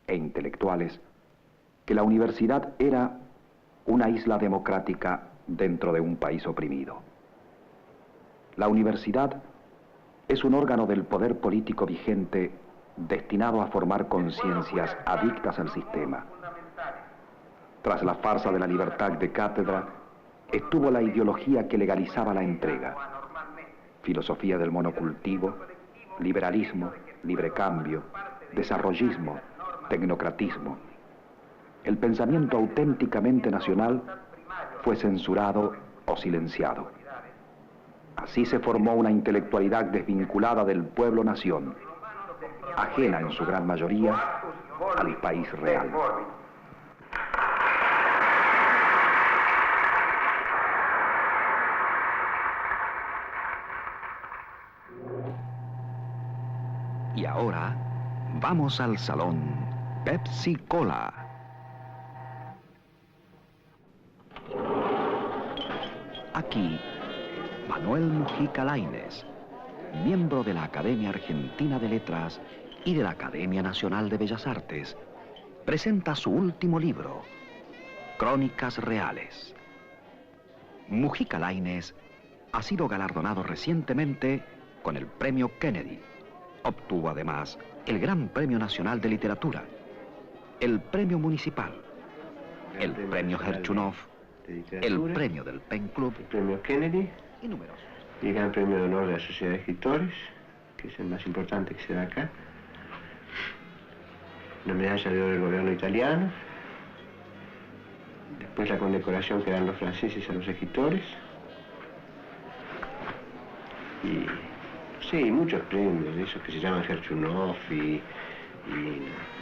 e intelectuales que la universidad era una isla democrática dentro de un país oprimido. La universidad es un órgano del poder político vigente destinado a formar conciencias adictas al sistema. Tras la farsa de la libertad de cátedra, estuvo la ideología que legalizaba la entrega. Filosofía del monocultivo, liberalismo, librecambio, desarrollismo, tecnocratismo. El pensamiento auténticamente nacional fue censurado o silenciado. Así se formó una intelectualidad desvinculada del pueblo-nación, ajena en su gran mayoría al país real. Y ahora, vamos al salón Pepsi Cola. Aquí, Manuel Mujica Lainez, miembro de la Academia Argentina de Letras y de la Academia Nacional de Bellas Artes, presenta su último libro, Crónicas Reales. Mujica Lainez ha sido galardonado recientemente con el Premio Kennedy. Obtuvo además el Gran Premio Nacional de Literatura, el Premio Municipal, el Premio Herchunov, el Premio del Pen Club, el Premio Kennedy y numerosos. Y el Gran Premio de Honor de la Sociedad de Escritores, que es el más importante que se da acá. Una medalla de oro del gobierno italiano. Después la condecoración que dan los franceses a los escritores. Y sí, muchos premios, de esos que se llaman Herchunov y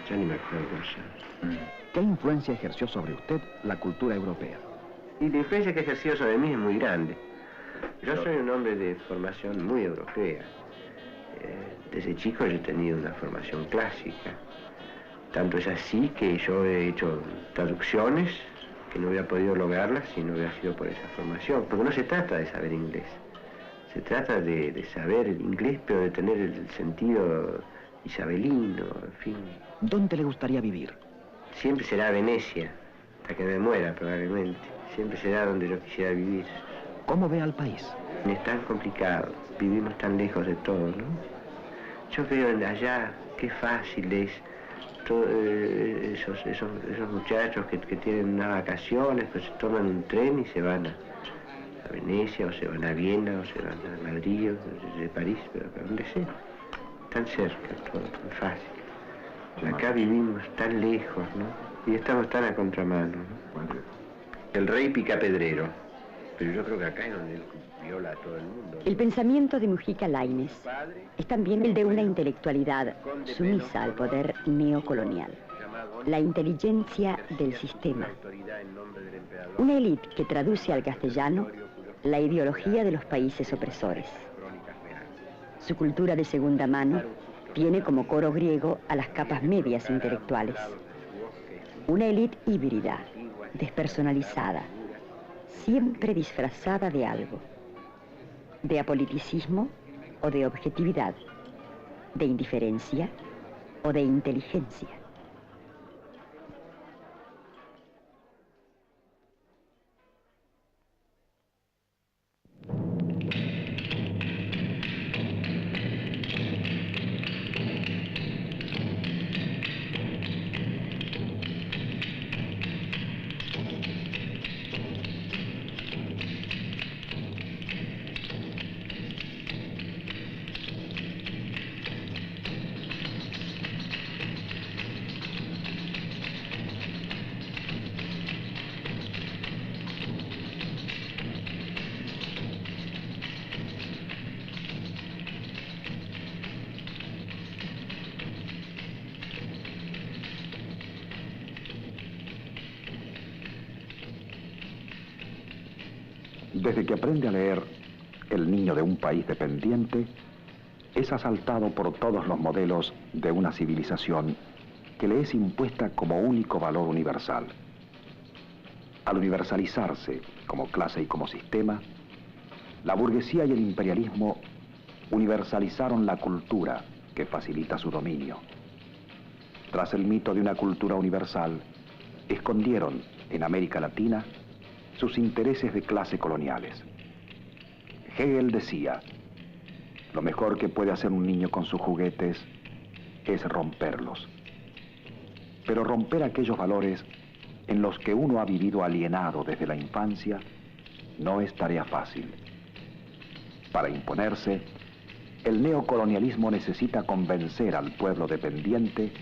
ya ni me acuerdo cómo se llama. ¿Qué influencia ejerció sobre usted la cultura europea? Y la influencia que ejerció sobre mí es muy grande. Yo soy un hombre de formación muy europea. Desde chico yo he tenido una formación clásica. Tanto es así que yo he hecho traducciones que no hubiera podido lograrlas si no hubiera sido por esa formación. Porque no se trata de saber inglés. Se trata de saber el inglés, pero de tener el sentido isabelino, en fin. ¿Dónde le gustaría vivir? Siempre será Venecia, hasta que me muera probablemente. Siempre será donde yo quisiera vivir. ¿Cómo ve al país? Es tan complicado, vivimos tan lejos de todo, ¿no? Yo veo allá qué fácil es todo, esos muchachos que tienen unas vacaciones, pues se toman un tren y se van a Venecia, o se van a Viena, o se van a Madrid, o de París, pero a donde sea. Tan cerca, todo tan fácil. Acá vivimos tan lejos, ¿no? Y estamos tan a contramano, ¿no? El rey picapedrero. Pero yo creo que acá es donde él viola a todo el mundo. El pensamiento de Mujica Lainez es también el de una intelectualidad sumisa al poder neocolonial. La inteligencia del sistema. Una élite que traduce al castellano la ideología de los países opresores. Su cultura de segunda mano tiene como coro griego a las capas medias intelectuales. Una élite híbrida, despersonalizada, siempre disfrazada de algo, de apoliticismo o de objetividad, de indiferencia o de inteligencia. Desde que aprende a leer, el niño de un país dependiente es asaltado por todos los modelos de una civilización que le es impuesta como único valor universal. Al universalizarse como clase y como sistema, la burguesía y el imperialismo universalizaron la cultura que facilita su dominio. Tras el mito de una cultura universal, escondieron en América Latina sus intereses de clase coloniales. Hegel decía, lo mejor que puede hacer un niño con sus juguetes es romperlos. Pero romper aquellos valores en los que uno ha vivido alienado desde la infancia no es tarea fácil. Para imponerse, el neocolonialismo necesita convencer al pueblo dependiente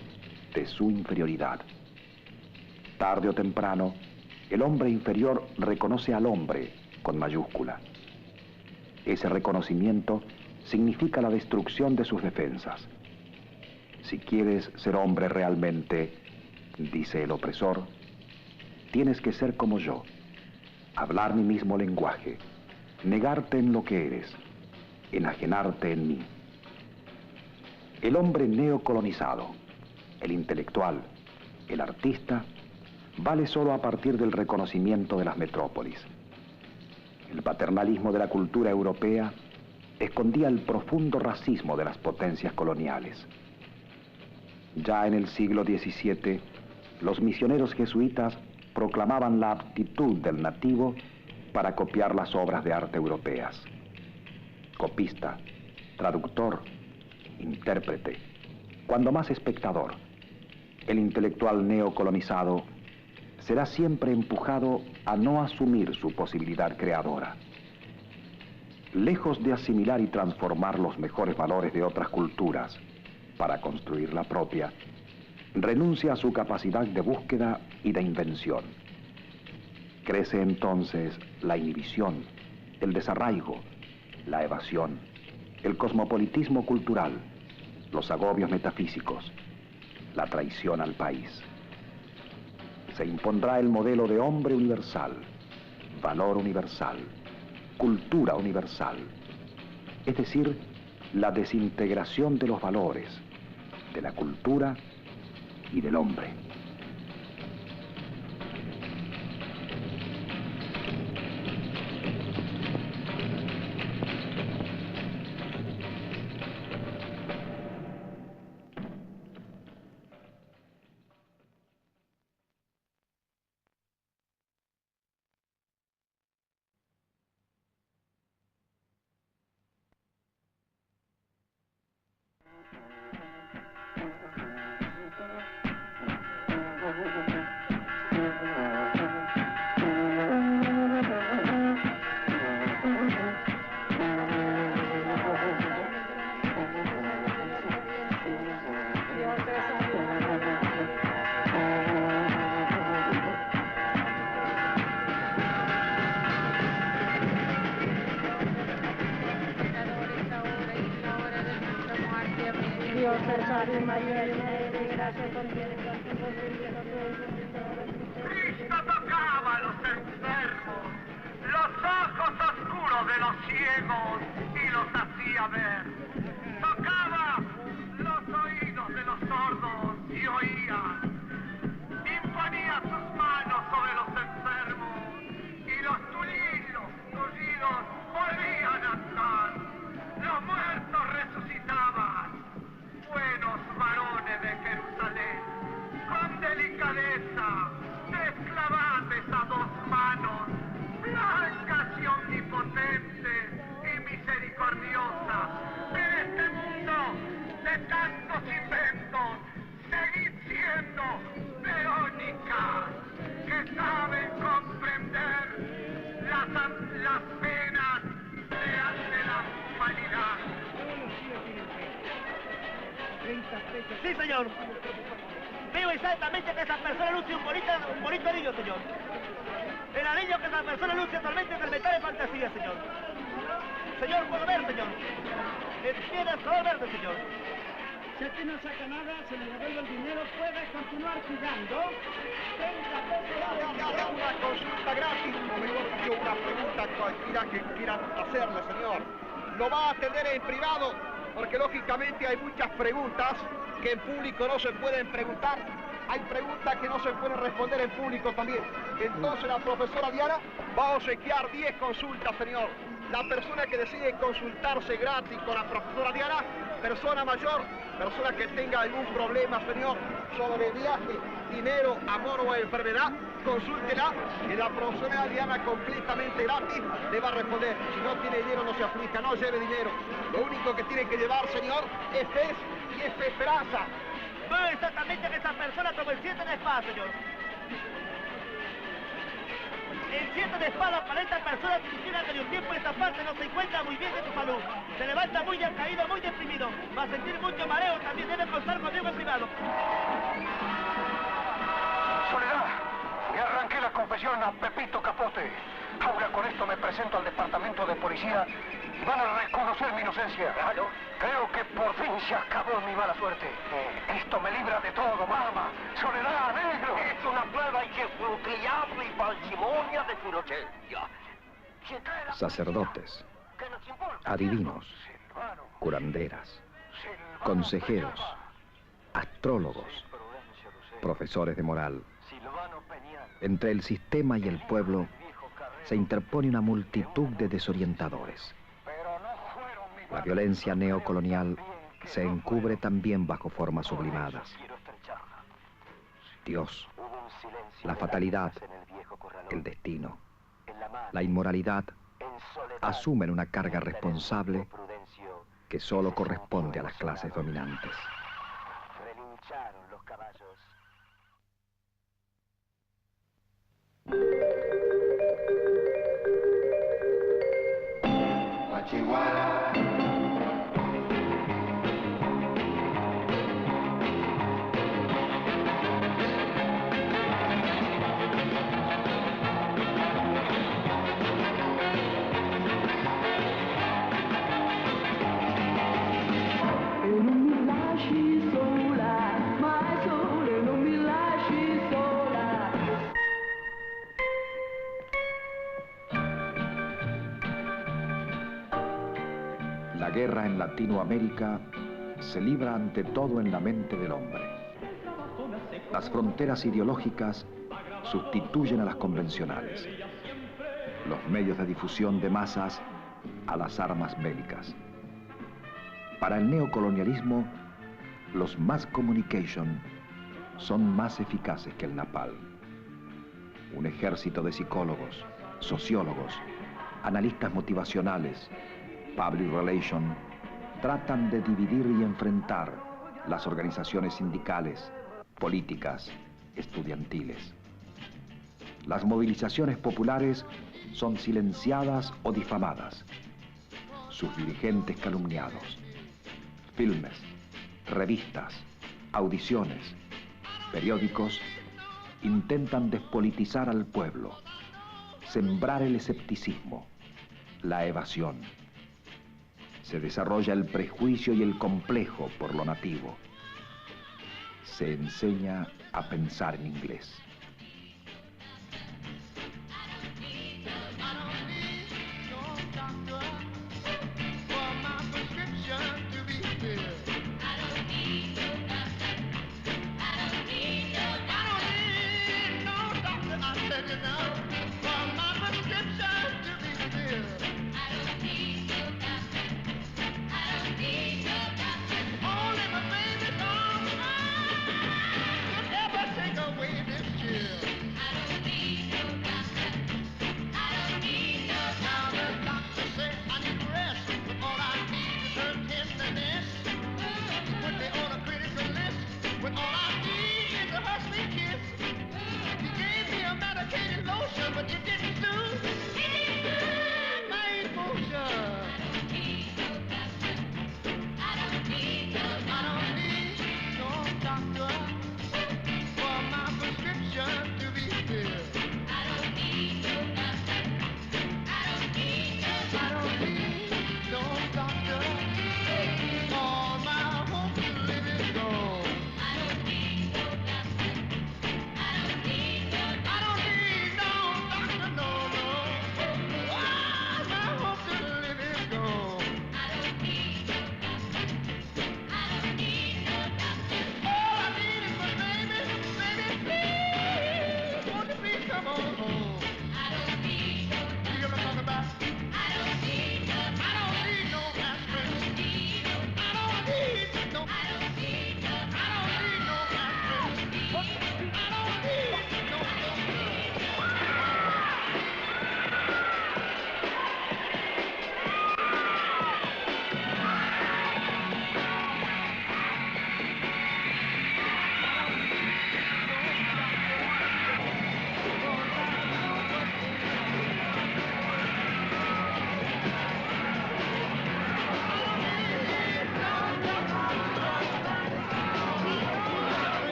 de su inferioridad. Tarde o temprano, el hombre inferior reconoce al hombre con mayúscula. Ese reconocimiento significa la destrucción de sus defensas. Si quieres ser hombre realmente, dice el opresor, tienes que ser como yo, hablar mi mismo lenguaje, negarte en lo que eres, enajenarte en mí. El hombre neocolonizado, el intelectual, el artista, vale solo a partir del reconocimiento de las metrópolis. El paternalismo de la cultura europea escondía el profundo racismo de las potencias coloniales. Ya en el siglo XVII, los misioneros jesuitas proclamaban la aptitud del nativo para copiar las obras de arte europeas. Copista, traductor, intérprete, cuando más espectador, el intelectual neocolonizado será siempre empujado a no asumir su posibilidad creadora. Lejos de asimilar y transformar los mejores valores de otras culturas para construir la propia, renuncia a su capacidad de búsqueda y de invención. Crece entonces la inhibición, el desarraigo, la evasión, el cosmopolitismo cultural, los agobios metafísicos, la traición al país. Se impondrá el modelo de hombre universal, valor universal, cultura universal, es decir, la desintegración de los valores, de la cultura y del hombre. Cristo tocaba a los enfermos, los ojos oscuros de los ciegos y los hacía ver. Tocaba los oídos de los sordos y oían. Imponía sus manos sobre los enfermos tantos inventos, seguid siendo Verónica, que saben comprender las penas de la humanidad. Sí, señor. Veo exactamente que esa persona luce un bonito anillo, señor. El anillo que esa persona luce actualmente es el metal de fantasía, señor. Señor, puedo ver, señor. Tiene el color verde, señor. Si aquí no saca nada, se le devuelve el dinero, puede continuar jugando. Una consulta gratis, o mejor dicho, una pregunta cualquiera que quieran hacerle, señor. Lo va a atender en privado, porque lógicamente hay muchas preguntas que en público no se pueden preguntar. Hay preguntas que no se pueden responder en público también. Entonces la profesora Diana va a obsequiar 10 consultas, señor. La persona que decide consultarse gratis con la profesora Diana, persona mayor, persona que tenga algún problema, señor, sobre viaje, dinero, amor o enfermedad, consúltela y la profesora Diana completamente gratis le va a responder. Si no tiene dinero no se aflija, no lleve dinero. Lo único que tiene que llevar, señor, es fe y es esperanza. Veo exactamente que esa persona toma el 7 de espada, señor. El 7 de espada para esta persona significa que de un tiempo esta parte no se encuentra muy bien de su salud. Se levanta muy decaído, muy deprimido. Va a sentir mucho mareo, también debe contar conmigo en privado. Soledad, le arranqué la confesión a Pepito Capote. Ahora con esto me presento al departamento de policía y van a reconocer mi inocencia. Claro. Creo que por fin se acabó mi mala suerte. Esto me libra de todo, mamá. Soledad, negro. Es una prueba irrefutable y parsimonia de su inocencia. Sacerdotes, adivinos, curanderas, consejeros, astrólogos, profesores de moral. Entre el sistema y el pueblo se interpone una multitud de desorientadores. La violencia neocolonial se encubre también bajo formas sublimadas. Dios, la fatalidad, el destino, la inmoralidad asumen una carga responsable que solo corresponde a las clases dominantes. Relincharon los caballos. Guachihuara. La guerra en Latinoamérica se libra ante todo en la mente del hombre. Las fronteras ideológicas sustituyen a las convencionales. Los medios de difusión de masas a las armas bélicas. Para el neocolonialismo, los mass communication son más eficaces que el napalm. Un ejército de psicólogos, sociólogos, analistas motivacionales, public relations, tratan de dividir y enfrentar las organizaciones sindicales, políticas, estudiantiles. Las movilizaciones populares son silenciadas o difamadas, sus dirigentes calumniados. Filmes, revistas, audiciones, periódicos intentan despolitizar al pueblo, sembrar el escepticismo, la evasión. Se desarrolla el prejuicio y el complejo por lo nativo. Se enseña a pensar en inglés. Only my baby, don't take away this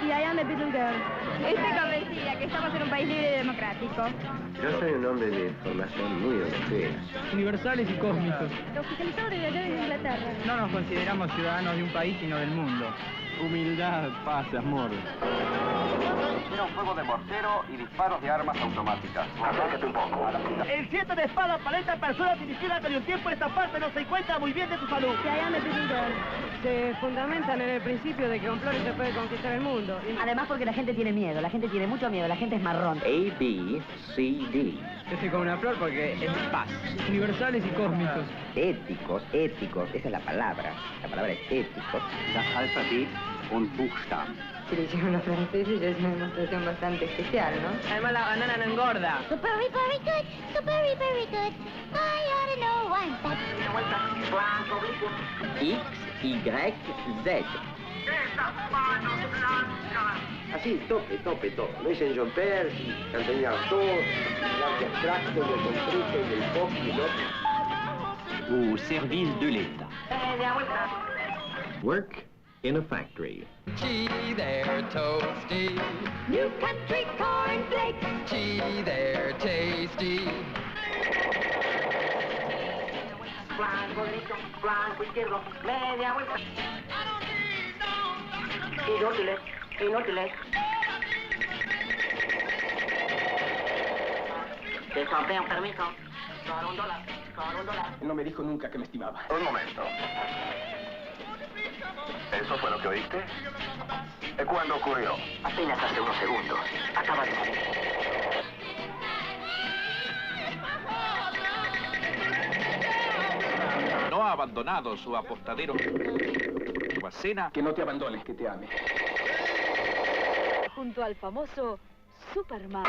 y I am a little girl. Estoy convencida que estamos en un país libre y democrático. Yo soy un hombre de formación muy europea. Universales y cósmicos. Los fiscalizadores de allá de Inglaterra. No nos consideramos ciudadanos de un país, sino del mundo. Humildad, paz, amor. Era un fuego de mortero y disparos de armas automáticas. Acércate un poco. El 7 de espada para esta persona dirigida que de un tiempo a esta parte no se encuentra muy bien de su salud. Se fundamentan en el principio de que con flores se puede conquistar el mundo. Además porque la gente tiene miedo, la gente tiene mucho miedo, la gente es marrón. A, B, C, D. Yo soy como una flor porque es paz. Universales y cósmicos. Éticos, esa es la palabra. La palabra es éticos. Das Alphabet und Buchstaben. Si le hicieron los franceses ya es una demostración bastante especial, ¿no? Además la banana no engorda. So very, very good. So very, very good. I ought to know one. X, Y, Z. Esas manos blancas. Así, tope, todo. Noi Saint-Jean Percy, Anthony Artaud, el arte abstracto, y el concreto, y el pop, y el otro. Au service de l'État. Work in a factory. Gee, they're toasty. New country cornflakes. Gee, they're tasty. Blanco, derecho, blanco, izquierdo, media vuelta. Inútiles. Desorden, permiso. Solo $1. No me dijo nunca que me estimaba. Un momento. ¿Eso fue lo que oíste? ¿Cuándo ocurrió? Apenas hace unos segundos. Acaba de morir. No ha abandonado su apostadero. Su acena. Que no te abandones, que te ame. Junto al famoso Superman.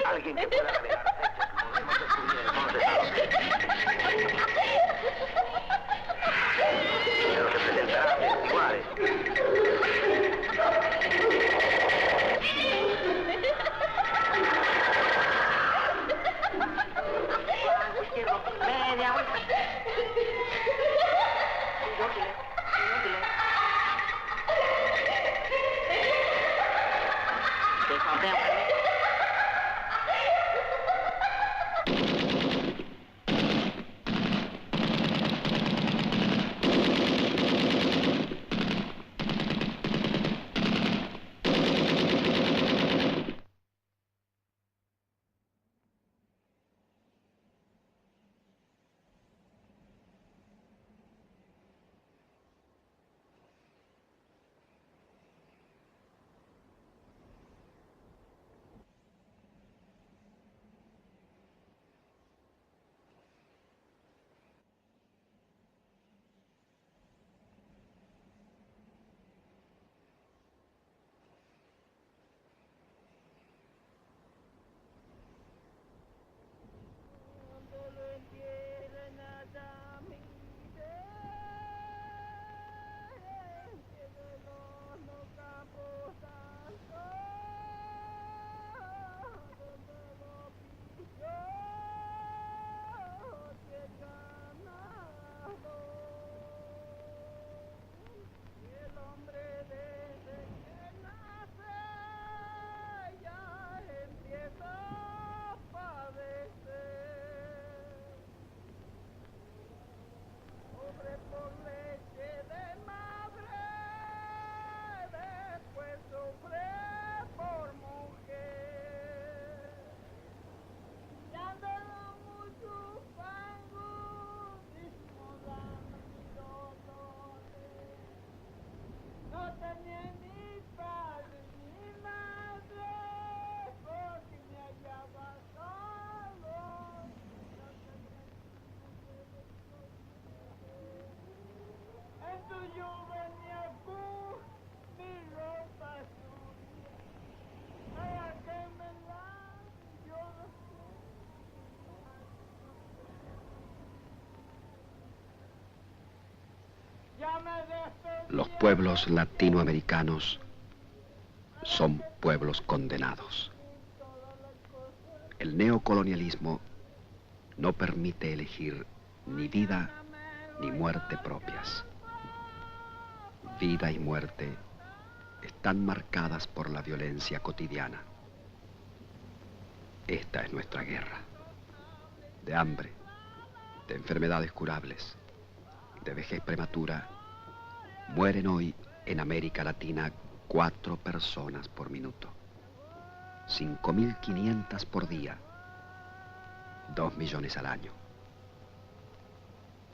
Alguien que pueda revelar fechas. Podemos descubrir el fondo de pero representará iguales. Blanco, izquierdo, media vuelta. Inútiles. Desorden, permiso. Los pueblos latinoamericanos son pueblos condenados. El neocolonialismo no permite elegir ni vida ni muerte propias. Vida y muerte están marcadas por la violencia cotidiana. Esta es nuestra guerra. De hambre, de enfermedades curables, de vejez prematura, mueren hoy en América Latina 4 personas por minuto. 5.500 por día. 2 millones al año.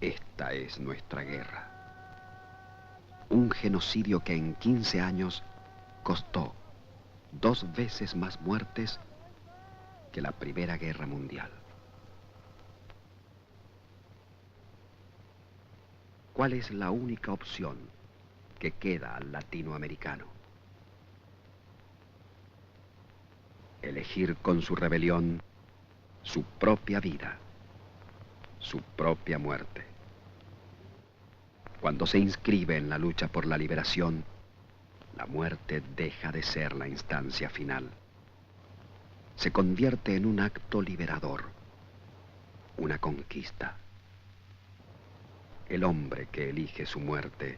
Esta es nuestra guerra. Un genocidio que en 15 años costó 2 veces más muertes que la Primera Guerra Mundial. ¿Cuál es la única opción que queda al latinoamericano? Elegir con su rebelión su propia vida, su propia muerte. Cuando se inscribe en la lucha por la liberación, la muerte deja de ser la instancia final. Se convierte en un acto liberador, una conquista. El hombre que elige su muerte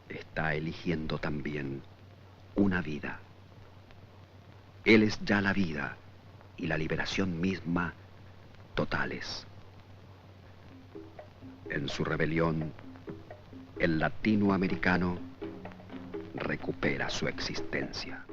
está eligiendo también una vida. Él es ya la vida y la liberación misma totales. En su rebelión, el latinoamericano recupera su existencia.